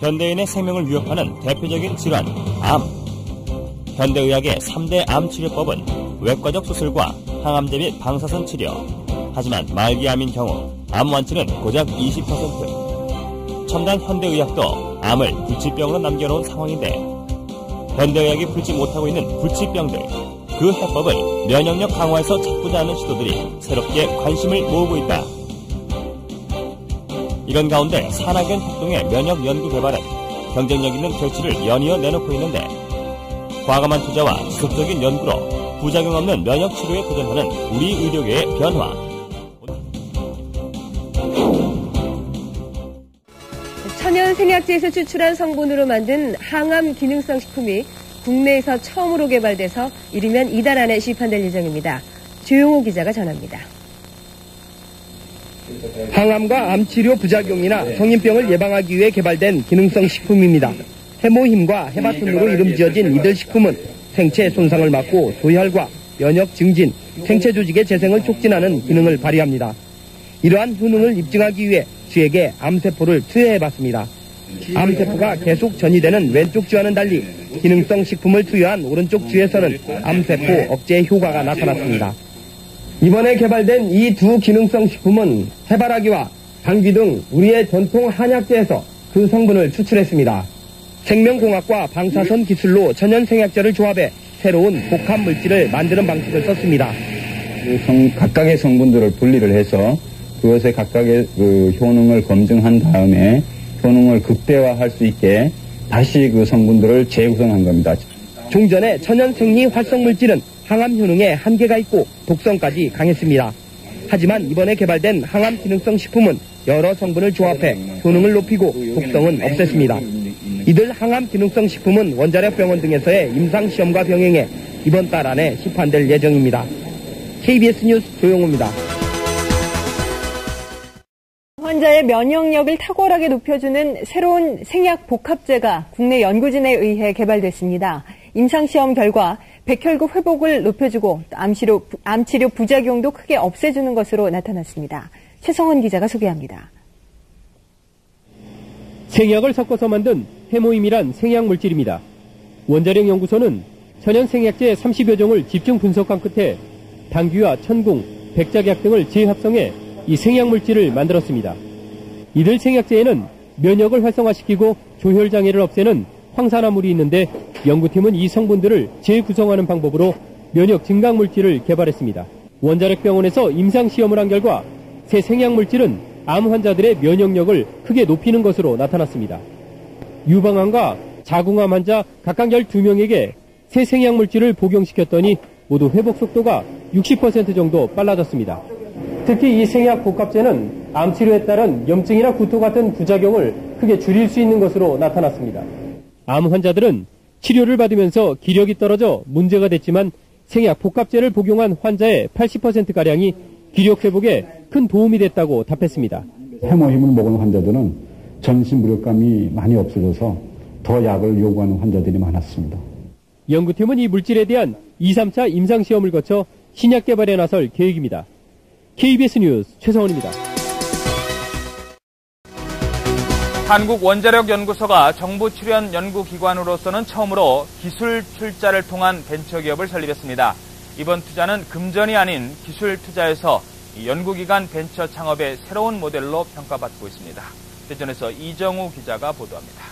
현대인의 생명을 위협하는 대표적인 질환, 암. 현대의학의 3대 암 치료법은 외과적 수술과 항암제 및 방사선 치료. 하지만 말기암인 경우 암 완치는 고작 20%. 첨단 현대의학도 암을 불치병으로 남겨놓은 상황인데 현대의학이 풀지 못하고 있는 불치병들, 그 해법을 면역력 강화에서 찾고자 하는 시도들이 새롭게 관심을 모으고 있다. 이런 가운데 산학연 협동의 면역 연구 개발은 경쟁력 있는 결실을 연이어 내놓고 있는데 과감한 투자와 지속적인 연구로 부작용 없는 면역 치료에 도전하는 우리 의료계의 변화. 천연 생약제에서 추출한 성분으로 만든 항암 기능성 식품이 국내에서 처음으로 개발돼서 이르면 이달 안에 시판될 예정입니다. 조용호 기자가 전합니다. 항암과 암치료 부작용이나 성인병을 예방하기 위해 개발된 기능성 식품입니다. 해모힘과 해바톤으로 이름 지어진 이들 식품은 생체 손상을 막고 소혈과 면역 증진, 생체 조직의 재생을 촉진하는 기능을 발휘합니다. 이러한 효능을 입증하기 위해 쥐에게 암세포를 투여해봤습니다. 암세포가 계속 전이되는 왼쪽 쥐와는 달리 기능성 식품을 투여한 오른쪽 쥐에서는 암세포 억제 효과가 나타났습니다. 이번에 개발된 이 두 기능성 식품은 해바라기와 당귀 등 우리의 전통 한약재에서 그 성분을 추출했습니다. 생명공학과 방사선 기술로 천연생약제를 조합해 새로운 복합 물질을 만드는 방식을 썼습니다. 각각의 성분들을 분리를 해서 그것의 각각의 효능을 검증한 다음에 효능을 극대화할 수 있게 다시 그 성분들을 재구성한 겁니다. 종전의 천연생리 활성물질은 항암 효능에 한계가 있고 독성까지 강했습니다. 하지만 이번에 개발된 항암 기능성 식품은 여러 성분을 조합해 효능을 높이고 독성은 없앴습니다. 이들 항암 기능성 식품은 원자력 병원 등에서의 임상시험과 병행해 이번 달 안에 시판될 예정입니다. KBS 뉴스 조용호입니다. 환자의 면역력을 탁월하게 높여주는 새로운 생약 복합제가 국내 연구진에 의해 개발됐습니다. 임상시험 결과 백혈구 회복을 높여주고 암치료 부작용도 크게 없애주는 것으로 나타났습니다. 최성원 기자가 소개합니다. 생약을 섞어서 만든 해모임이란 생약물질입니다. 원자력 연구소는 천연생약제 30여 종을 집중 분석한 끝에 당귀와 천궁, 백작약 등을 재합성해 이 생약물질을 만들었습니다. 이들 생약제에는 면역을 활성화시키고 조혈장애를 없애는 황산화물이 있는데 연구팀은 이 성분들을 재구성하는 방법으로 면역 증강물질을 개발했습니다. 원자력병원에서 임상시험을 한 결과 새 생약물질은 암 환자들의 면역력을 크게 높이는 것으로 나타났습니다. 유방암과 자궁암 환자 각각 12명에게 새 생약물질을 복용시켰더니 모두 회복 속도가 60% 정도 빨라졌습니다. 특히 이 생약 복합제는 암치료에 따른 염증이나 구토 같은 부작용을 크게 줄일 수 있는 것으로 나타났습니다. 암 환자들은 치료를 받으면서 기력이 떨어져 문제가 됐지만 생약 복합제를 복용한 환자의 80%가량이 기력 회복에 큰 도움이 됐다고 답했습니다. 해모힘을 먹은 환자들은 전신 무력감이 많이 없어져서 더 약을 요구하는 환자들이 많았습니다. 연구팀은 이 물질에 대한 2, 3차 임상시험을 거쳐 신약 개발에 나설 계획입니다. KBS 뉴스 최성원입니다. 한국원자력연구소가 정부 출연 연구기관으로서는 처음으로 기술 출자를 통한 벤처기업을 설립했습니다. 이번 투자는 금전이 아닌 기술 투자에서 연구기관 벤처 창업의 새로운 모델로 평가받고 있습니다. 대전에서 이정우 기자가 보도합니다.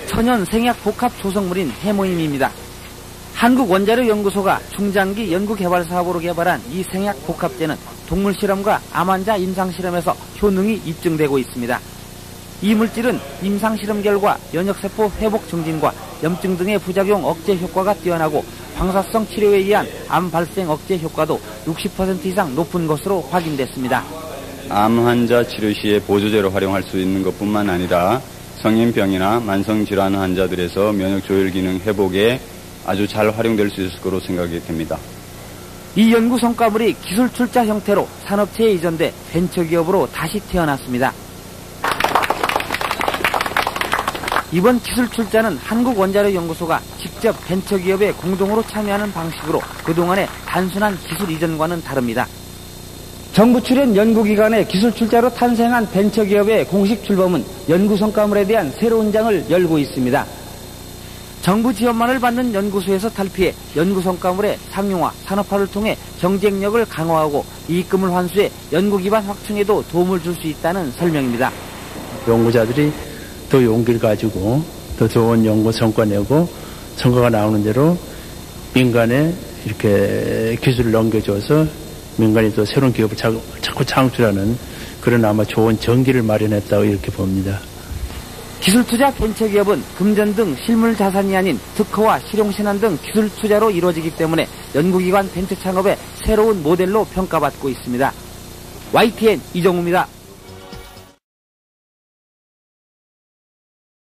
천연 생약 복합 조성물인 해모임입니다. 한국원자력연구소가 중장기 연구개발 사업으로 개발한 이 생약 복합제는 동물 실험과 암 환자 임상실험에서 효능이 입증되고 있습니다. 이 물질은 임상실험 결과 면역세포 회복 증진과 염증 등의 부작용 억제 효과가 뛰어나고 방사성 치료에 의한 암 발생 억제 효과도 60% 이상 높은 것으로 확인됐습니다. 암 환자 치료 시에 보조제로 활용할 수 있는 것뿐만 아니라 성인병이나 만성질환 환자들에서 면역 조절 기능 회복에 아주 잘 활용될 수 있을 거로 생각이 됩니다. 이 연구 성과물이 기술 출자 형태로 산업체에 이전돼 벤처기업으로 다시 태어났습니다. 이번 기술 출자는 한국원자력연구소가 직접 벤처기업에 공동으로 참여하는 방식으로 그동안의 단순한 기술 이전과는 다릅니다. 정부 출연 연구기관의 기술 출자로 탄생한 벤처기업의 공식 출범은 연구 성과물에 대한 새로운 장을 열고 있습니다. 정부 지원만을 받는 연구소에서 탈피해 연구 성과물의 상용화, 산업화를 통해 경쟁력을 강화하고 이익금을 환수해 연구 기반 확충에도 도움을 줄 수 있다는 설명입니다. 연구자들이 더 용기를 가지고 더 좋은 연구 성과 내고 성과가 나오는 대로 민간에 이렇게 기술을 넘겨줘서 민간이 또 새로운 기업을 자꾸 창출하는 그런 아마 좋은 전기를 마련했다고 이렇게 봅니다. 기술투자 벤처기업은 금전 등 실물 자산이 아닌 특허와 실용신안 등 기술 투자로 이루어지기 때문에 연구기관 벤처 창업의 새로운 모델로 평가받고 있습니다. YTN 이정우입니다.